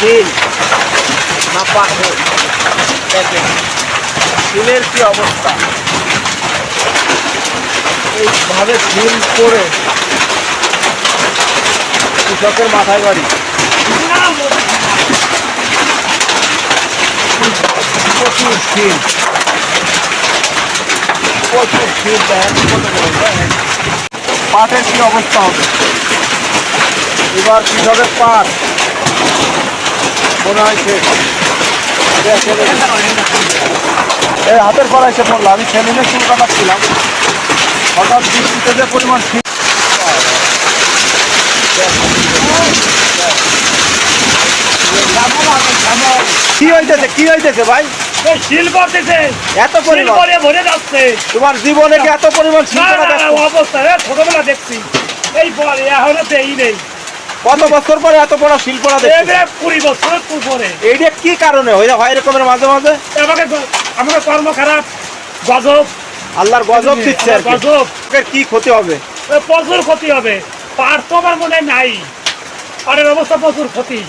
শিল না পাথর, দেখেন শিলের কি অবস্থা। এইভাবে শিল করে কৃষকের মাথায় বাড়ি। প্রচুর শিল, প্রচুর শিল। দেখেন পাটের কি অবস্থা হবে। এবার কৃষকের পাট মনে হয় শেষ। এই হাতের পর এসে পড়লো। আমি সেলিনে চুল কাটাচ্ছিলাম, হঠাৎ বৃষ্টিতে যে পরিমাণ শীত। কি হইতেছে, কি হইতেছে ভাই? শিল করতেছে, এত পরিমাণ ভরে যাচ্ছে। তোমার জীবনে কি এত পরিমাণ শীত? অবস্থা ছোটবেলা দেখছি, এই পরে এখন এই নেই। কত বছর পরে এত বড় শিল্প? 20 বছর পরে। এইটা কি কারণে হয় এরকমের মাঝে মাঝে? আমাকে কর্ম খারাপ, গজব, আল্লাহর গজব দিচ্ছে। গজব। কি ক্ষতি হবে? প্রচুর ক্ষতি হবে। পার তো আমার মনে নাই, পারের অবস্থা প্রচুর ক্ষতি।